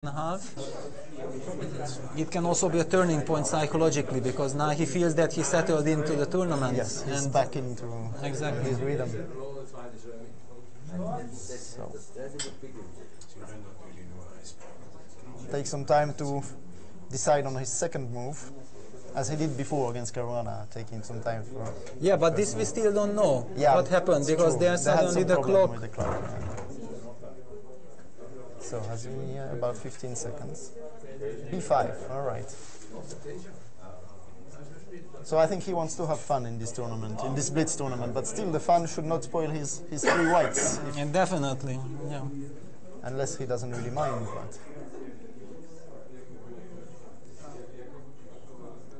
and a half. It can also be a turning point psychologically because now he feels that he settled into the tournament. Yes, he's back into exactly his rhythm. So take some time to decide on his second move, as he did before against Caruana, taking some time for. Yeah, but this we still don't know what happened because there's suddenly the clock. With the clock. So has he about 15 seconds. B5, all right. So I think he wants to have fun in this tournament, in this Blitz tournament, but still the fun should not spoil his three whites. And definitely, yeah. Unless he doesn't really mind, but.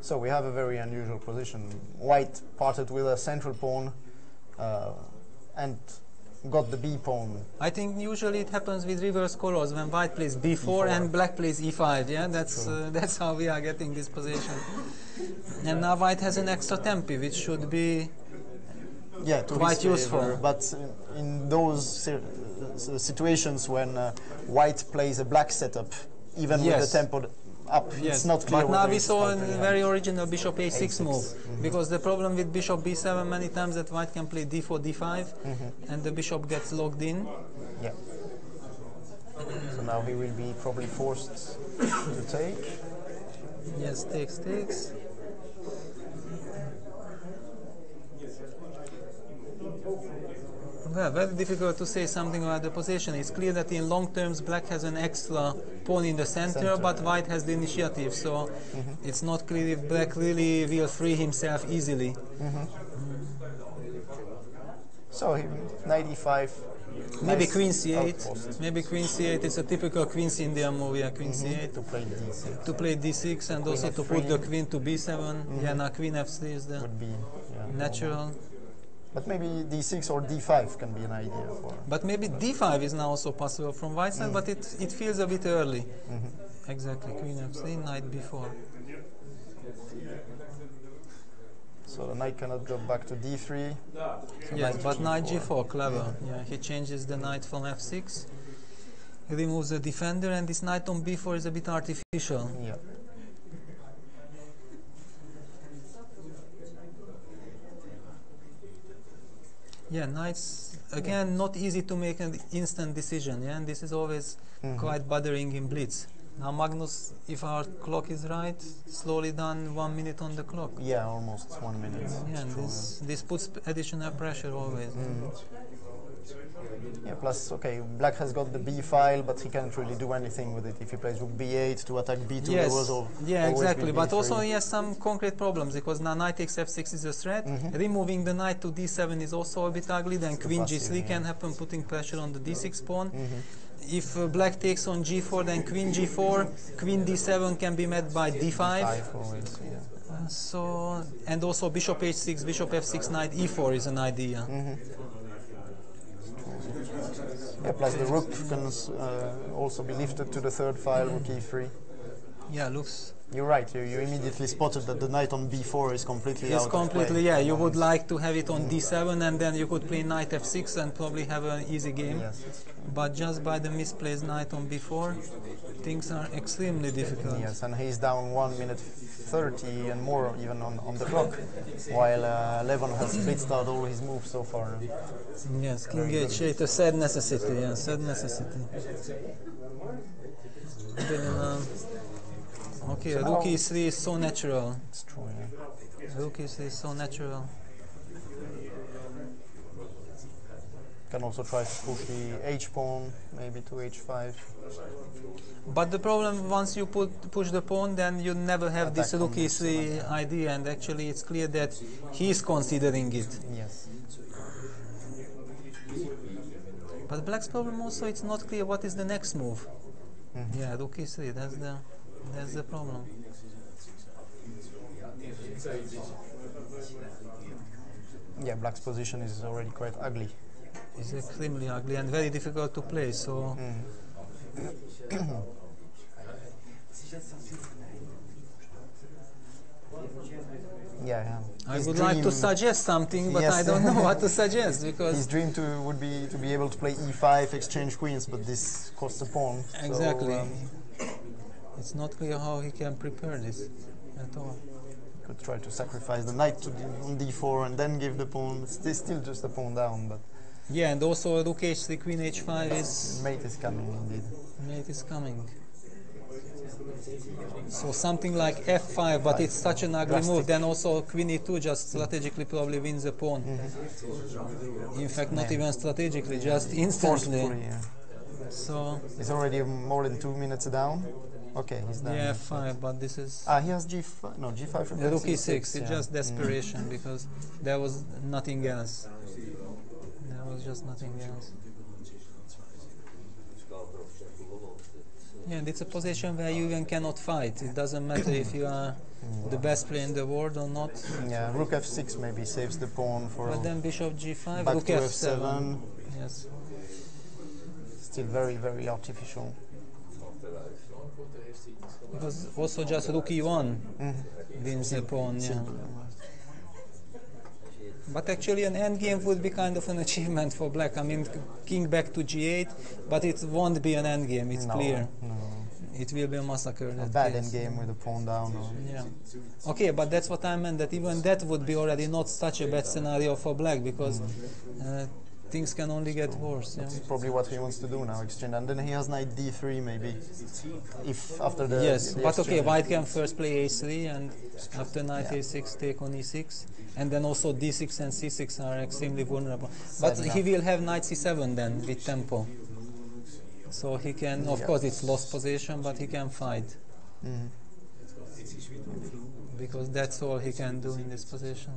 So we have a very unusual position. White parted with a central pawn and got the B pawn. I think usually it happens with reverse colors when white plays B4 and black plays E5. Yeah, that's how we are getting this position. And now white has an extra tempi, which should be quite useful. But in those situations when white plays a black setup, even with the tempo up, it's not clear. But now we saw a very original bishop A6 move, because the problem with bishop B7 many times that white can play D4, D5, and the bishop gets locked in. Yeah. So now he will be probably forced to take. Yes, takes. Well, very difficult to say something about the position. It's clear that in long terms black has an extra pawn in the center. But white has the initiative, so it's not clear if black really will free himself easily. So knight e5. Maybe queen c8. Maybe queen c8. It's a typical Queen's India move. Yeah, queen c8 to play d6. To play d6 and also to put the queen to b7. Yeah, now queen f3 is the natural. But maybe d6 or d5 can be an idea for. But maybe d5 is now also possible from white side, but it feels a bit early. Exactly, queen f3, knight b4. So the knight cannot go back to d3. So yes, but knight g4, clever. Yeah, he changes the knight from f6. He removes the defender, and this knight on b4 is a bit artificial. Yeah. Yeah, knights, again, not easy to make an instant decision, yeah, and this is always quite bothering in Blitz. Now Magnus, if our clock is right, slowly done 1 minute on the clock. Yeah, almost 1 minute. Yeah, and this puts additional pressure always. Yeah, plus, okay, black has got the b file, but he can't really do anything with it. If he plays rook b8 to attack b2, yeah, exactly. But also he has some concrete problems, because now knight takes f6 is a threat. Removing the knight to d7 is also a bit ugly. Then queen g3 can happen, putting pressure on the d6 pawn. If black takes on g4, then queen g4, queen d7 can be met by d5. So, and also bishop h6, bishop f6, knight e4 is an idea. Yeah, plus the rook can also be lifted to the third file, rook e3. Yeah, looks. You're right. You immediately spotted that the knight on b4 is completely out of play. Yeah, you would like to have it on d7, and then you could play knight f6 and probably have an easy game. Yes. But just by the misplaced knight on b4, things are extremely difficult. Yes, and he's down 1 minute 30 and more even on the clock, while Levon has blitzed out all his moves so far. Yes, king h8, a sad necessity. Yeah, sad necessity. Then, okay, so rook e3 is so natural. It's true, yeah. Rook e3 is so natural. Can also try to push the h pawn, maybe to h5. But the problem, once you push the pawn, then you never have this rook e3 idea, and actually it's clear that he is considering it. Yes. But black's problem also, it's not clear what is the next move. Yeah, rook e3, that's the problem. Yeah, black's position is already quite ugly. It's extremely ugly and very difficult to play, so... Yeah. I would like to suggest something, but I don't know what to suggest, because his dream would be to be able to play e5, exchange queens, but this costs a pawn. Exactly. So, It's not clear how he can prepare this at all. Could try to sacrifice the knight to on d4 and then give the pawn. It's still just a pawn down, but yeah, and also rook h3, queen h5 is... mate is coming indeed. Mate is coming. So something like f5, but it's such an ugly move. Then also queen e2 just strategically probably wins the pawn. In fact, not even strategically, just instantly. Yeah. So he's already more than 2 minutes down. Okay, he's down. Yeah, f5, but this is... he has g5, no, g5 for rook e6, it's just desperation, because there was nothing else. There was just nothing else. Yeah, and it's a position where you even cannot fight. It doesn't matter if you are the best player in the world or not. Yeah, rook f6 maybe saves the pawn for... But then bishop g5, back rook to f7. Yes. Still very, very artificial. Because also just rook e1 wins the pawn, yeah. But actually an endgame would be kind of an achievement for black. I mean, king back to g8, but it won't be an endgame, it's clear. No. It will be a massacre. A bad endgame with a pawn down. Yeah. Okay, but that's what I meant, that even that would be already not such a bad scenario for black, because things can only get worse. That's probably what he wants to do now, exchange. And then he has knight d3 maybe, if after the... Yes, the but okay, exchange. white can first play a3, and after knight a6 take on e6. And then also d6 and c6 are extremely vulnerable. But he will have knight c7 then, with tempo. So he can, of course it's lost position, but he can fight. Because that's all he can do in this position.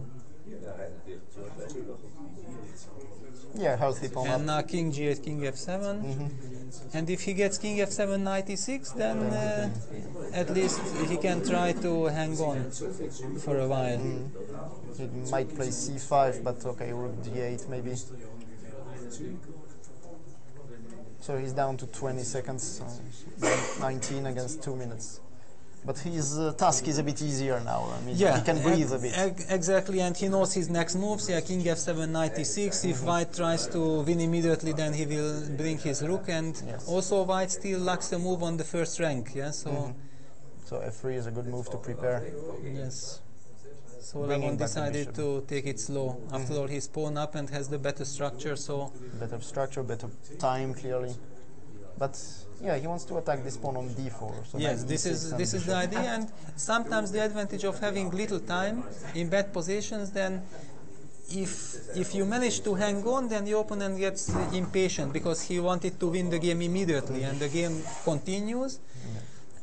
Yeah, healthy pawn And up. now king g8, king f7. And if he gets king f7, knight e6, then at least he can try to hang on for a while. He might play c5, but okay, rook d8 maybe. So he's down to 20 seconds, 19 against 2 minutes. But his task is a bit easier now. I mean, he can breathe a bit. Exactly, and he knows his next moves. Yeah, king f7, knight e6. If white tries to win immediately, then he will bring his rook. And also white still lacks a move on the first rank. Yeah, so so f3 is a good move to prepare. Yes. So Levon decided to take it slow. After all, he's pawn up and has the better structure. So better structure, better time, clearly. But yeah, he wants to attack this pawn on d4. So yes, this is the idea, and sometimes the advantage of having little time in bad positions, then if you manage to hang on, then your opponent gets impatient because he wanted to win the game immediately, and the game continues,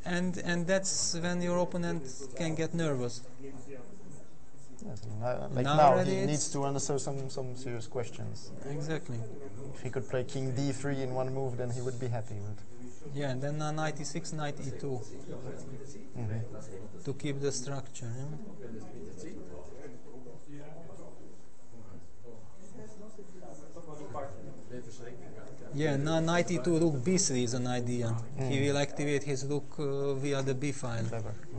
and that's when your opponent can get nervous. Yes, like now he needs to answer some serious questions. Exactly. If he could play king d3 in one move, then he would be happy with. Yeah, and then knight e6, knight e2 to keep the structure. Yeah, now knight e2, rook b3 is an idea. He will activate his rook via the b file,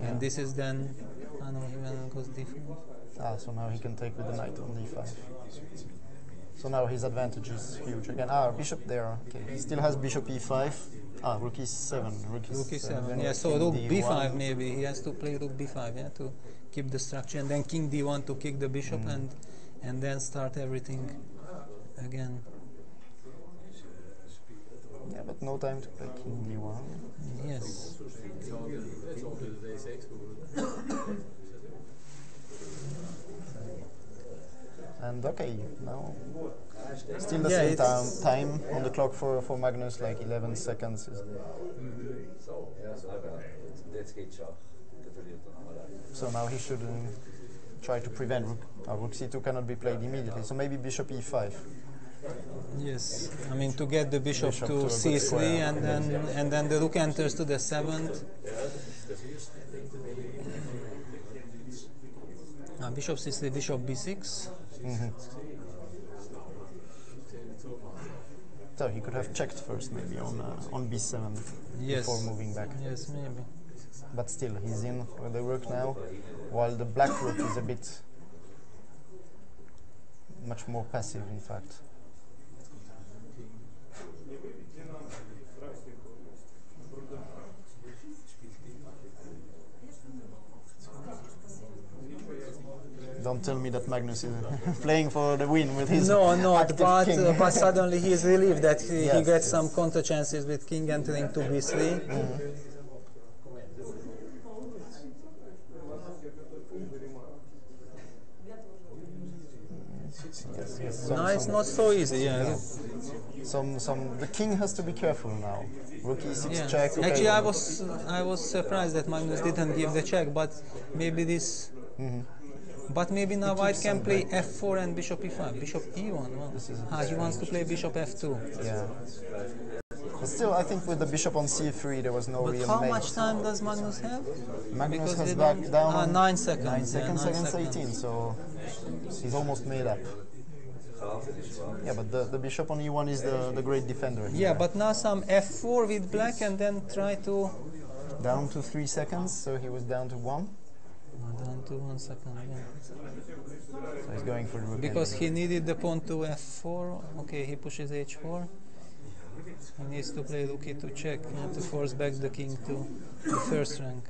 and this is then. I know he then goes d4. So now he can take with the knight on d5. So now his advantage is huge again. Bishop there. Okay, he still has bishop e5. Rook e7. Rook e7. Yeah, so rook b5 maybe. He has to play rook b5, yeah, to keep the structure, and then king d1 to kick the bishop, and then start everything again. Yeah, but no time to play king d1. Yes. And okay, now still the same time on the clock for Magnus, like 11 seconds. So now he should try to prevent rook c2 cannot be played immediately. So maybe bishop e5. Yes, I mean to get the bishop to c3, and then the rook enters to the 7th. Bishop c3, bishop b6. So he could have checked first, maybe on b7 before moving back. Yes, maybe. But still, he's in with the rook now, while the black rook is a bit much more passive, in fact. Don't tell me that Magnus is playing for the win with his but king. but suddenly he is relieved that he gets some counter chances with king entering to b3. No, it's not so easy. Yeah. The king has to be careful now. Rook e6 check. Okay. Actually, I was surprised that Magnus didn't give the check, but maybe this. But maybe now white can play f4 and bishop e5, bishop e1. He wants to play bishop f2. Yeah. But still, I think with the bishop on c3, there was no real. How much time does Magnus have? Magnus has back down 9 seconds. 9 seconds against 18, so he's almost made up. Yeah, but the bishop on e1 is the great defender here. Yeah, but now some f4 with black and then try to... Down to 3 seconds, so he was down to 1. Down to 1 second, yeah. So he's going for the rook. Because he needed the pawn to f4. Okay, he pushes h4. He needs to play rook e2 check to force back the king to the first rank.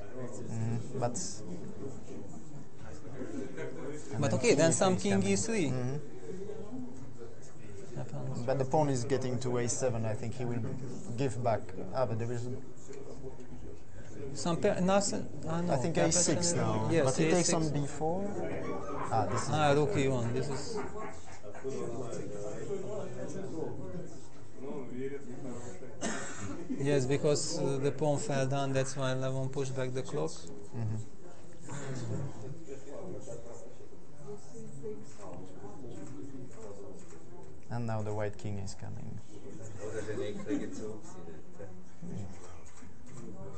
But okay, then some king e3. But the pawn is getting to a7. I think he will give back. But there is some I think a6 now. Yes, but he takes on d4. This is rook e1. This is. Yes, because the pawn fell down. That's why Levon pushed back the clock. And now the white king is coming.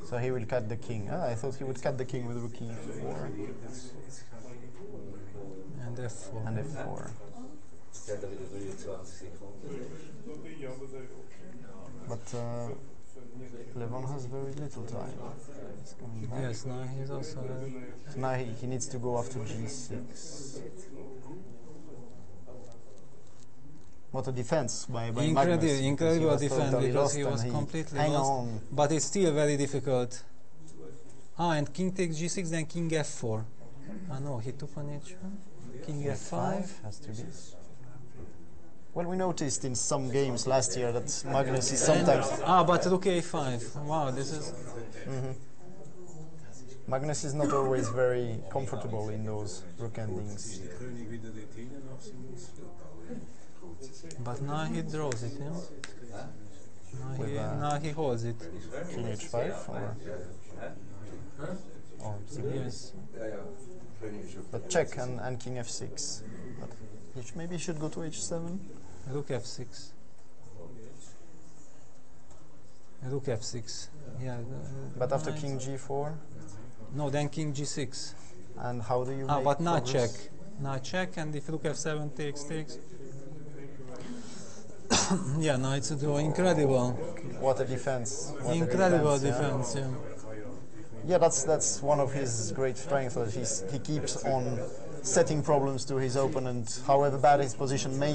So he will cut the king. I thought he would cut the king with rook e4. And f4. And f4. But Levon has very little time. He's coming back. Yes, now he's also... So now he needs to go after g6. What a defense by Magnus. Incredible defense because he was completely lost. But it's still very difficult. And king takes g6, then king f4. No, he took on h1. King f5. Has to be. Well, we noticed in some games last year that Magnus is sometimes... but rook a5. Wow, this is... Magnus is not always very comfortable in those rook endings. But now he draws it, yeah? Now he holds it. King h5 or yes. But check and king f6. But maybe he should go to h7. Rook f6. Rook f6. Yeah. But after king g4? No, then king g6. And how do you make but now progress? check. Now check, and if rook f7 takes. Yeah, now it's a draw. Incredible. What a defense. Incredible defense, yeah. Yeah, that's one of his great strengths, that he keeps on setting problems to his opponent, however bad his position may